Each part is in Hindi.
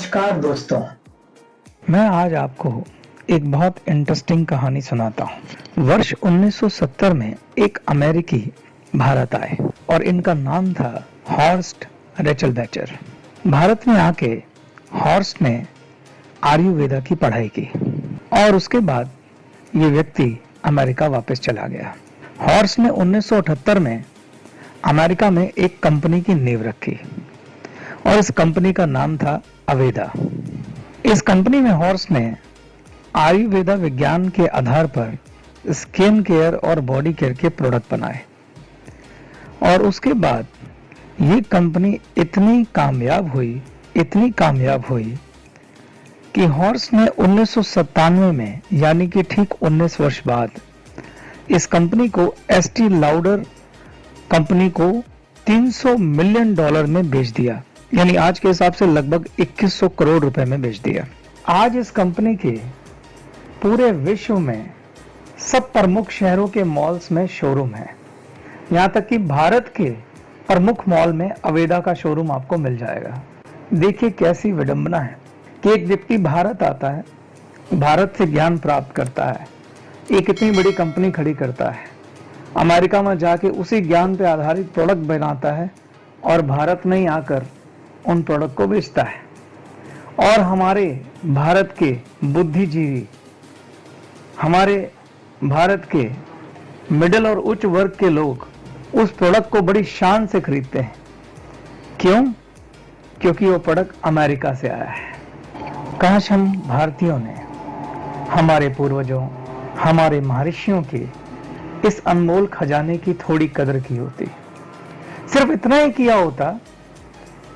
नमस्कार दोस्तों, मैं आज आपको एक बहुत इंटरेस्टिंग कहानी सुनाता हूँ। वर्ष 1970 में एक अमेरिकी भारत आए और इनका नाम था हॉर्स्ट रेचलबैचर। भारत में आके हॉर्स्ट ने आयुर्वेदा की पढ़ाई की और उसके बाद ये व्यक्ति अमेरिका वापस चला गया। हॉर्स्ट ने 1978 में अमेरिका में एक कंपनी की नींव रखी और इस कंपनी का नाम था अवेदा। इस कंपनी में हॉर्स्ट ने आयुर्वेदा विज्ञान के आधार पर स्किन केयर और बॉडी केयर के प्रोडक्ट बनाए और उसके बाद ये कंपनी इतनी कामयाब हुई कि हॉर्स्ट ने 1997 में यानी कि ठीक 19 वर्ष बाद इस कंपनी को एस्टी लाउडर कंपनी को $300 मिलियन में बेच दिया, यानी आज के हिसाब से लगभग 2100 करोड़ रुपए में बेच दिया। आज इस कंपनी के पूरे विश्व में सब प्रमुख शहरों के मॉल्स में शोरूम है। यहाँ तक कि भारत के प्रमुख मॉल में अवेदा का शोरूम आपको मिल जाएगा। देखिए कैसी विडंबना है कि एक व्यक्ति भारत आता है, भारत से ज्ञान प्राप्त करता है, एक इतनी बड़ी कंपनी खड़ी करता है, अमेरिका में जाके उसी ज्ञान पे आधारित प्रोडक्ट बनाता है और भारत में ही आकर उन प्रोडक्ट को बेचता है। और हमारे भारत के बुद्धिजीवी, हमारे भारत के मिडिल और उच्च वर्ग के लोग उस प्रोडक्ट को बड़ी शान से खरीदते हैं। क्यों? क्योंकि वो प्रोडक्ट अमेरिका से आया है। काश हम भारतीयों ने हमारे पूर्वजों, हमारे महर्षियों के इस अनमोल खजाने की थोड़ी कदर की होती। सिर्फ इतना ही किया होता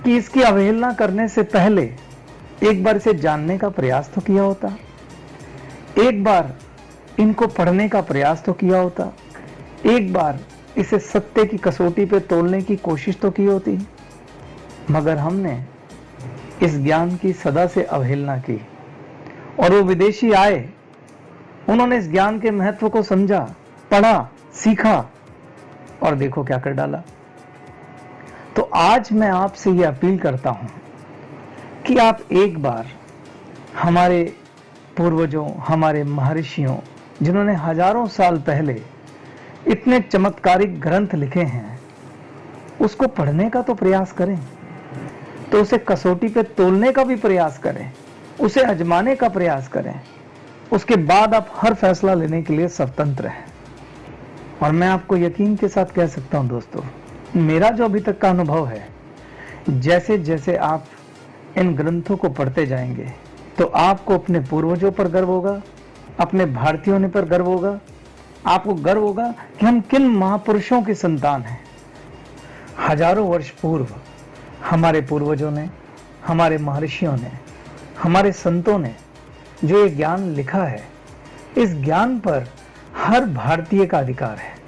कि इसकी अवहेलना करने से पहले एक बार इसे जानने का प्रयास तो किया होता, एक बार इनको पढ़ने का प्रयास तो किया होता, एक बार इसे सत्य की कसौटी पे तोलने की कोशिश तो की होती। मगर हमने इस ज्ञान की सदा से अवहेलना की और वो विदेशी आए, उन्होंने इस ज्ञान के महत्व को समझा, पढ़ा, सीखा और देखो क्या कर डाला। तो आज मैं आपसे यह अपील करता हूं कि आप एक बार हमारे पूर्वजों, हमारे महर्षियों, जिन्होंने हजारों साल पहले इतने चमत्कारिक ग्रंथ लिखे हैं, उसको पढ़ने का तो प्रयास करें, तो उसे कसौटी पे तोलने का भी प्रयास करें, उसे आजमाने का प्रयास करें। उसके बाद आप हर फैसला लेने के लिए स्वतंत्र हैं। और मैं आपको यकीन के साथ कह सकता हूं दोस्तों, मेरा जो अभी तक का अनुभव है, जैसे जैसे आप इन ग्रंथों को पढ़ते जाएंगे तो आपको अपने पूर्वजों पर गर्व होगा, अपने भारतीयों ने पर गर्व होगा, आपको गर्व होगा कि हम किन महापुरुषों की संतान हैं। हजारों वर्ष पूर्व हमारे पूर्वजों ने, हमारे महर्षियों ने, हमारे संतों ने जो ये ज्ञान लिखा है, इस ज्ञान पर हर भारतीय का अधिकार है,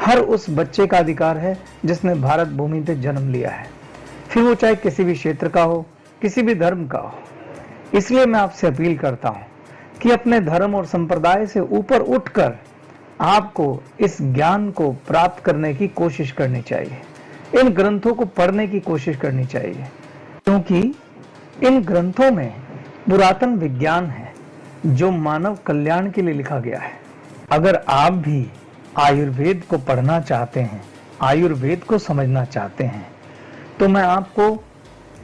हर उस बच्चे का अधिकार है जिसने भारत भूमि पे जन्म लिया है, फिर वो चाहे किसी भी क्षेत्र का हो, किसी भी धर्म का हो। इसलिए मैं आपसे अपील करता हूं कि अपने धर्म और संप्रदाय से ऊपर उठकर आपको इस ज्ञान को प्राप्त करने की कोशिश करनी चाहिए, इन ग्रंथों को पढ़ने की कोशिश करनी चाहिए, क्योंकि इन ग्रंथों में पुरातन विज्ञान है जो मानव कल्याण के लिए लिखा गया है। अगर आप भी आयुर्वेद को पढ़ना चाहते हैं, आयुर्वेद को समझना चाहते हैं, तो मैं आपको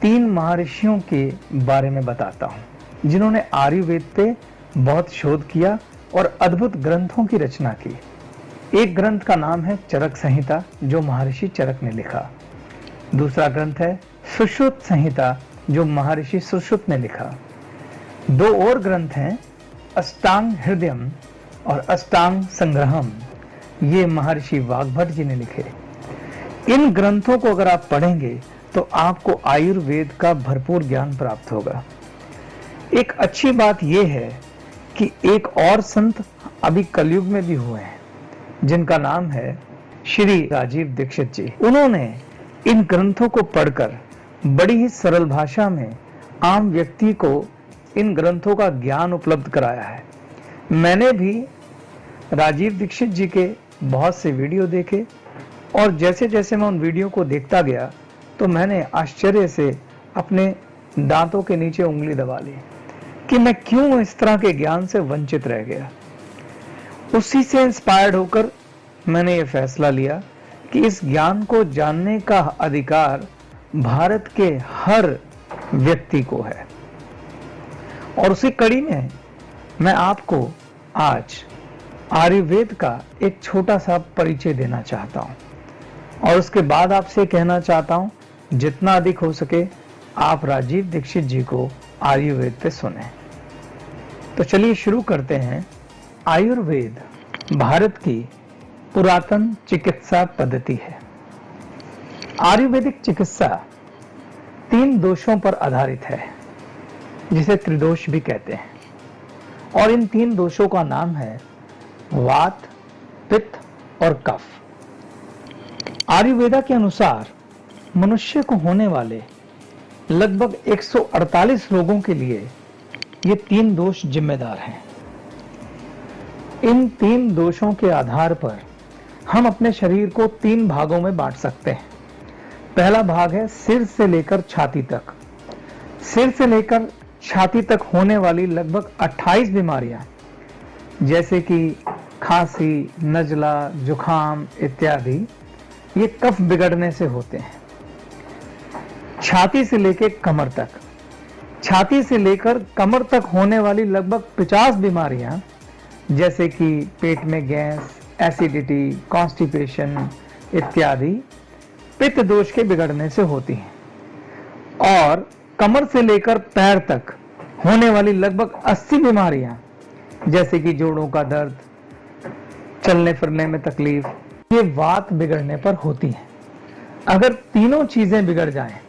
3 महर्षियों के बारे में बताता हूं जिन्होंने आयुर्वेद पे बहुत शोध किया और अद्भुत ग्रंथों की रचना की। एक ग्रंथ का नाम है चरक संहिता, जो महर्षि चरक ने लिखा। दूसरा ग्रंथ है सुश्रुत संहिता, जो महर्षि सुश्रुत ने लिखा। 2 और ग्रंथ हैं अष्टांग हृदयम और अष्टांग संग्रहम, ये महर्षि वाग्भट जी ने लिखे। इन ग्रंथों को अगर आप पढ़ेंगे तो आपको आयुर्वेद का भरपूर ज्ञान प्राप्त होगा। एक अच्छी बात यह है कि एक और संत अभी कलयुग में भी हुए हैं, जिनका नाम है श्री राजीव दीक्षित जी। उन्होंने इन ग्रंथों को पढ़कर बड़ी ही सरल भाषा में आम व्यक्ति को इन ग्रंथों का ज्ञान उपलब्ध कराया है। मैंने भी राजीव दीक्षित जी के बहुत से वीडियो देखे और जैसे जैसे मैं उन वीडियो को देखता गया तो मैंने आश्चर्य से अपने दांतों के नीचे उंगली दबा ली कि मैं क्यों इस तरह के ज्ञान से वंचित रह गया। उसी से इंस्पायर्ड होकर मैंने ये फैसला लिया कि इस ज्ञान को जानने का अधिकार भारत के हर व्यक्ति को है। और उसी कड़ी में मैं आपको आज आयुर्वेद का एक छोटा सा परिचय देना चाहता हूं और उसके बाद आपसे कहना चाहता हूं जितना अधिक हो सके आप राजीव दीक्षित जी को आयुर्वेद पे सुने। तो चलिए शुरू करते हैं। आयुर्वेद भारत की पुरातन चिकित्सा पद्धति है। आयुर्वेदिक चिकित्सा 3 दोषों पर आधारित है जिसे त्रिदोष भी कहते हैं, और इन 3 दोषों का नाम है वात, पित्त और कफ। आयुर्वेदा के अनुसार मनुष्य को होने वाले लगभग 148 रोगों के लिए ये 3 दोष जिम्मेदार हैं। इन 3 दोषों के आधार पर हम अपने शरीर को 3 भागों में बांट सकते हैं। पहला भाग है सिर से लेकर छाती तक। सिर से लेकर छाती तक होने वाली लगभग 28 बीमारियां जैसे कि खांसी, नजला, जुखाम इत्यादि ये कफ बिगड़ने से होते हैं। छाती से लेकर कमर तक, छाती से लेकर कमर तक होने वाली लगभग 50 बीमारियां जैसे कि पेट में गैस, एसिडिटी, कॉन्स्टिपेशन इत्यादि पित्त दोष के बिगड़ने से होती हैं। और कमर से लेकर पैर तक होने वाली लगभग 80 बीमारियां जैसे कि जोड़ों का दर्द, चलने फिरने में तकलीफ, ये वात बिगड़ने पर होती हैं। अगर तीनों चीजें बिगड़ जाएं,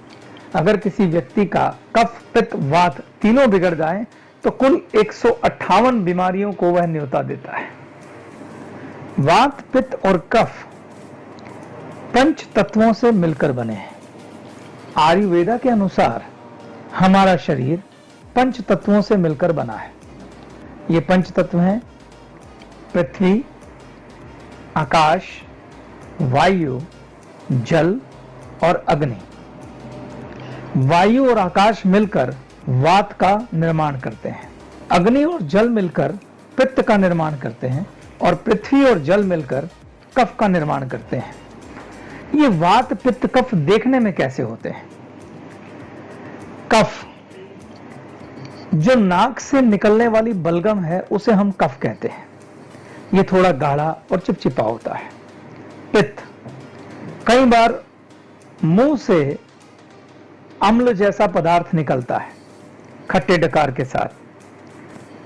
अगर किसी व्यक्ति का कफ, पित्त, वात तीनों बिगड़ जाएं, तो कुल 158 बीमारियों को वह न्योता देता है। वात, पित्त और कफ 5 तत्वों से मिलकर बने हैं। आयुर्वेदा के अनुसार हमारा शरीर 5 तत्वों से मिलकर बना है। ये 5 तत्व हैं पृथ्वी, आकाश, वायु, जल और अग्नि। वायु और आकाश मिलकर वात का निर्माण करते हैं, अग्नि और जल मिलकर पित्त का निर्माण करते हैं और पृथ्वी और जल मिलकर कफ का निर्माण करते हैं। ये वात, पित्त, कफ देखने में कैसे होते हैं? कफ, जो नाक से निकलने वाली बलगम है उसे हम कफ कहते हैं। ये थोड़ा गाढ़ा और चिपचिपा होता है। पित्त, कई बार मुंह से अम्ल जैसा पदार्थ निकलता है खट्टे डकार के साथ,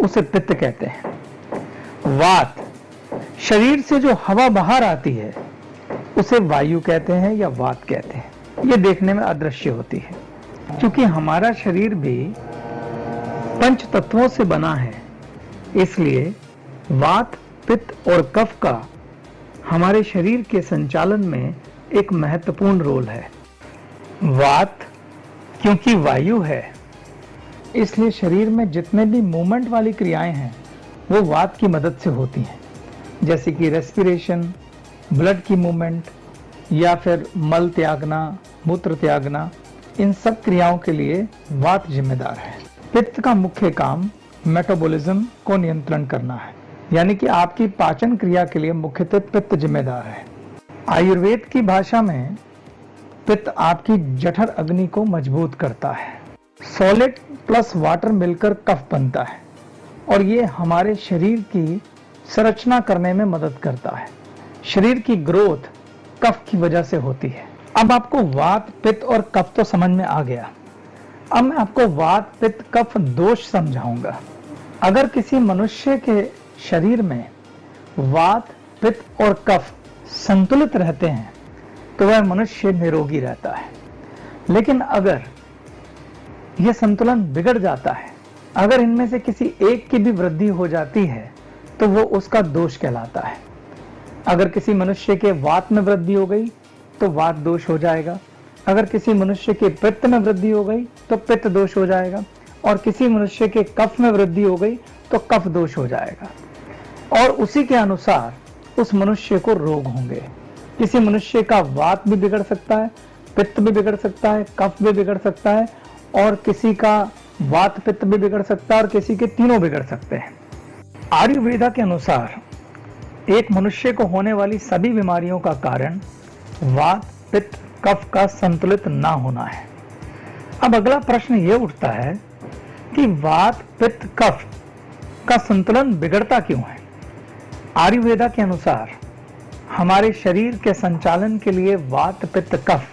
उसे पित्त कहते हैं। वात, शरीर से जो हवा बाहर आती है उसे वायु कहते हैं या वात कहते हैं। ये देखने में अदृश्य होती है। क्योंकि हमारा शरीर भी 5 तत्वों से बना है, इसलिए वात, पित्त और कफ का हमारे शरीर के संचालन में एक महत्वपूर्ण रोल है। वात, क्योंकि वायु है, इसलिए शरीर में जितने भी मूवमेंट वाली क्रियाएं हैं वो वात की मदद से होती हैं, जैसे कि रेस्पिरेशन, ब्लड की मूवमेंट या फिर मल त्यागना, मूत्र त्यागना, इन सब क्रियाओं के लिए वात जिम्मेदार है। पित्त का मुख्य काम मेटाबॉलिज्म को नियंत्रण करना है, यानी कि आपकी पाचन क्रिया के लिए मुख्यतः पित्त जिम्मेदार है। आयुर्वेद की भाषा में पित्त आपकी जठर अग्नि को मजबूत करता है। सॉलिड प्लस वाटर मिलकर कफ बनता है और ये हमारे शरीर की संरचना करने में मदद करता है। शरीर की ग्रोथ कफ की वजह से होती है। अब आपको वात, पित्त और कफ तो समझ में आ गया। अब मैं आपको वात, पित्त, कफ दोष समझाऊंगा। अगर किसी मनुष्य के शरीर में वात, पित्त और कफ संतुलित रहते हैं तो वह मनुष्य निरोगी रहता है। लेकिन अगर यह संतुलन बिगड़ जाता है, अगर इनमें से किसी एक की भी वृद्धि हो जाती है तो वो उसका दोष कहलाता है। अगर किसी मनुष्य के वात में वृद्धि हो गई तो वात दोष हो जाएगा, अगर किसी मनुष्य के पित्त में वृद्धि हो गई तो पित्त दोष हो जाएगा, और किसी मनुष्य के कफ में वृद्धि हो गई तो कफ दोष हो जाएगा। और उसी के अनुसार उस मनुष्य को रोग होंगे। किसी मनुष्य का वात भी बिगड़ सकता है, पित्त भी बिगड़ सकता है, कफ भी बिगड़ सकता है, और किसी का वात पित्त भी बिगड़ सकता है और किसी के तीनों बिगड़ सकते हैं। आयुर्वेदा के अनुसार एक मनुष्य को होने वाली सभी बीमारियों का कारण वात पित्त कफ का संतुलित ना होना है। अब अगला प्रश्न ये उठता है कि वात पित्त कफ का संतुलन बिगड़ता क्यों है? आयुर्वेदा के अनुसार हमारे शरीर के संचालन के लिए वात पित्त कफ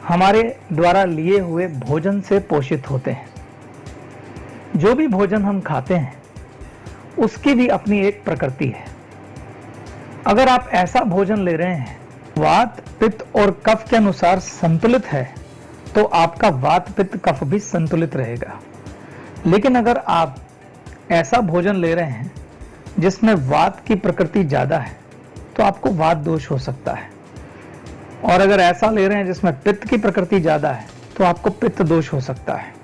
हमारे द्वारा लिए हुए भोजन से पोषित होते हैं। जो भी भोजन हम खाते हैं उसकी भी अपनी एक प्रकृति है। अगर आप ऐसा भोजन ले रहे हैं वात पित्त और कफ के अनुसार संतुलित है तो आपका वात पित्त कफ भी संतुलित रहेगा। लेकिन अगर आप ऐसा भोजन ले रहे हैं जिसमें वात की प्रकृति ज्यादा है तो आपको वात दोष हो सकता है, और अगर ऐसा ले रहे हैं जिसमें पित्त की प्रकृति ज्यादा है तो आपको पित्त दोष हो सकता है।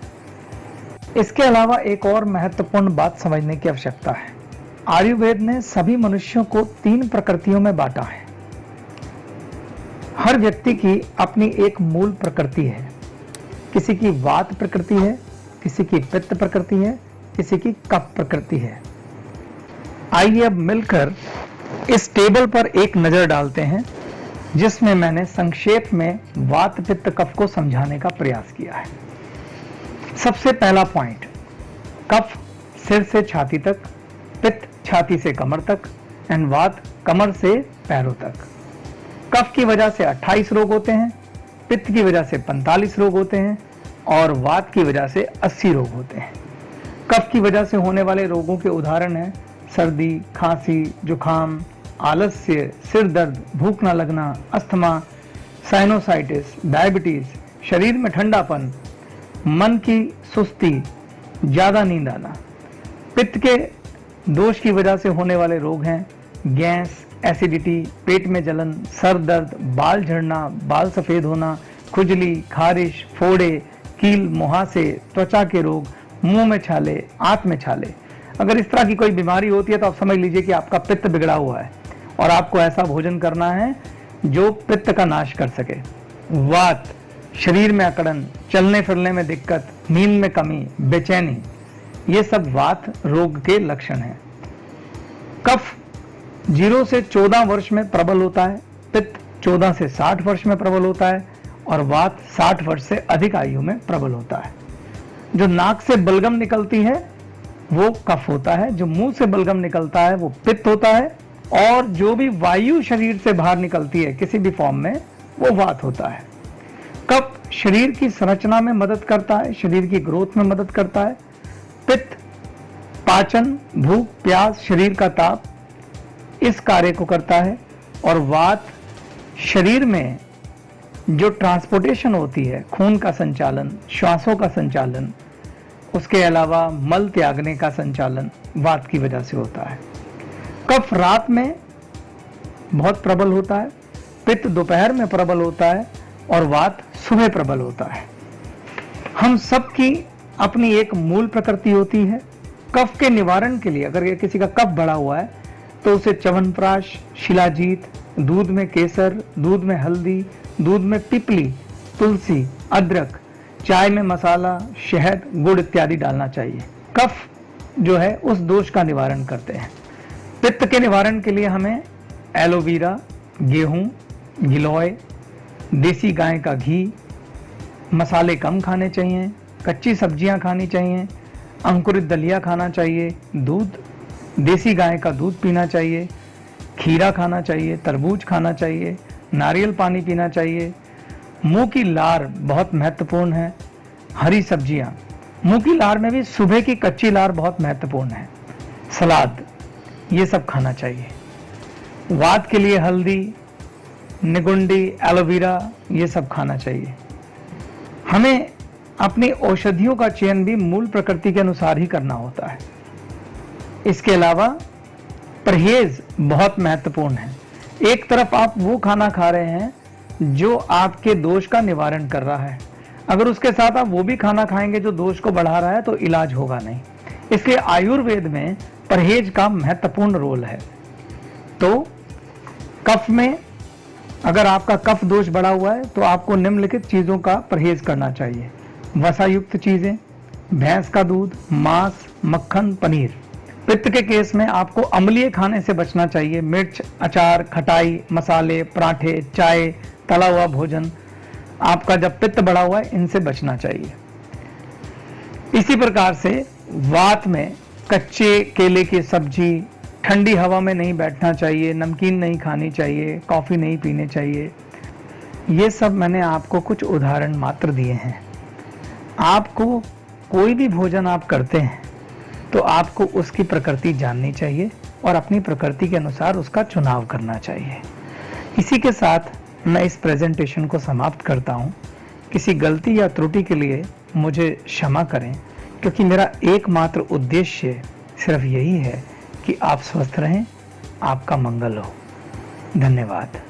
इसके अलावा एक और महत्वपूर्ण बात समझने की आवश्यकता है। आयुर्वेद ने सभी मनुष्यों को 3 प्रकृतियों में बांटा है। हर व्यक्ति की अपनी एक मूल प्रकृति है। किसी की वात प्रकृति है, किसी की पित्त प्रकृति है, किसी की कफ प्रकृति है। आइए अब मिलकर इस टेबल पर एक नजर डालते हैं जिसमें मैंने संक्षेप में वात पित्त कफ को समझाने का प्रयास किया है। सबसे पहला पॉइंट, कफ सिर से छाती तक, पित्त छाती से कमर तक एंड वात कमर से पैरों तक। कफ की वजह से 28 रोग होते हैं, पित्त की वजह से 45 रोग होते हैं और वात की वजह से 80 रोग होते हैं। कफ की वजह से होने वाले रोगों के उदाहरण हैं सर्दी, खांसी, जुखाम, आलस्य, सिर दर्द, भूख न लगना, अस्थमा, साइनोसाइटिस, डायबिटीज, शरीर में ठंडापन, मन की सुस्ती, ज्यादा नींद आना। पित्त के दोष की वजह से होने वाले रोग हैं गैस, एसिडिटी, पेट में जलन, सर दर्द, बाल झड़ना, बाल सफेद होना, खुजली, खारिश, फोड़े, कील, मुहासे, त्वचा के रोग, मुंह में छाले, आंत में छाले। अगर इस तरह की कोई बीमारी होती है तो आप समझ लीजिए कि आपका पित्त बिगड़ा हुआ है और आपको ऐसा भोजन करना है जो पित्त का नाश कर सके। वात, शरीर में अकड़न, चलने फिरने में दिक्कत, नींद में कमी, बेचैनी, ये सब वात रोग के लक्षण हैं। कफ 0 से 14 वर्ष में प्रबल होता है, पित्त 14 से 60 वर्ष में प्रबल होता है और वात 60 वर्ष से अधिक आयु में प्रबल होता है। जो नाक से बलगम निकलती है वो कफ होता है, जो मुंह से बलगम निकलता है वो पित्त होता है, और जो भी वायु शरीर से बाहर निकलती है किसी भी फॉर्म में वो वात होता है। कफ शरीर की संरचना में मदद करता है, शरीर की ग्रोथ में मदद करता है। पित्त पाचन, भूख, प्यास, शरीर का ताप, इस कार्य को करता है। और वात शरीर में जो ट्रांसपोर्टेशन होती है, खून का संचालन, श्वासों का संचालन, उसके अलावा मल त्यागने का संचालन वात की वजह से होता है। कफ रात में बहुत प्रबल होता है, पित्त दोपहर में प्रबल होता है और वात सुबह प्रबल होता है। हम सबकी अपनी एक मूल प्रकृति होती है। कफ के निवारण के लिए अगर किसी का कफ बढ़ा हुआ है तो उसे च्यवनप्राश, शिलाजीत, दूध में केसर, दूध में हल्दी, दूध में पिपली, तुलसी, अदरक, चाय में मसाला, शहद, गुड़ इत्यादि डालना चाहिए। कफ जो है उस दोष का निवारण करते हैं। पित्त के निवारण के लिए हमें एलोवेरा, गेहूं, गिलोय, देसी गाय का घी, मसाले कम खाने चाहिए, कच्ची सब्जियां खानी चाहिए, अंकुरित दलिया खाना चाहिए, दूध, देसी गाय का दूध पीना चाहिए, खीरा खाना चाहिए, तरबूज खाना चाहिए, नारियल पानी पीना चाहिए। मुंह की लार बहुत महत्वपूर्ण है, हरी सब्जियां, मुंह की लार में भी सुबह की कच्ची लार बहुत महत्वपूर्ण है, सलाद, ये सब खाना चाहिए। वात के लिए हल्दी, निगुंडी, एलोवेरा, ये सब खाना चाहिए। हमें अपनी औषधियों का चयन भी मूल प्रकृति के अनुसार ही करना होता है। इसके अलावा परहेज बहुत महत्वपूर्ण है। एक तरफ आप वो खाना खा रहे हैं जो आपके दोष का निवारण कर रहा है, अगर उसके साथ आप वो भी खाना खाएंगे जो दोष को बढ़ा रहा है तो इलाज होगा नहीं। इसलिए आयुर्वेद में परहेज का महत्वपूर्ण रोल है। तो कफ में अगर आपका कफ दोष बढ़ा हुआ है तो आपको निम्नलिखित चीजों का परहेज करना चाहिए। वसा युक्त चीजें, भैंस का दूध, मांस, मक्खन, पनीर। पित्त के केस में आपको अम्लीय खाने से बचना चाहिए। मिर्च, अचार, खटाई, मसाले, पराठे, चाय, तला हुआ भोजन। आपका जब पित्त बढ़ा हुआ है, इनसे बचना चाहिए। इसी प्रकार से वात में कच्चे केले की सब्जी, ठंडी हवा में नहीं बैठना चाहिए, नमकीन नहीं खानी चाहिए, कॉफी नहीं पीनी चाहिए। ये सब मैंने आपको कुछ उदाहरण मात्र दिए हैं। आपको कोई भी भोजन आप करते हैं तो आपको उसकी प्रकृति जाननी चाहिए और अपनी प्रकृति के अनुसार उसका चुनाव करना चाहिए। इसी के साथ मैं इस प्रेजेंटेशन को समाप्त करता हूँ। किसी गलती या त्रुटि के लिए मुझे क्षमा करें, क्योंकि मेरा एकमात्र उद्देश्य सिर्फ यही है कि आप स्वस्थ रहें, आपका मंगल हो। धन्यवाद।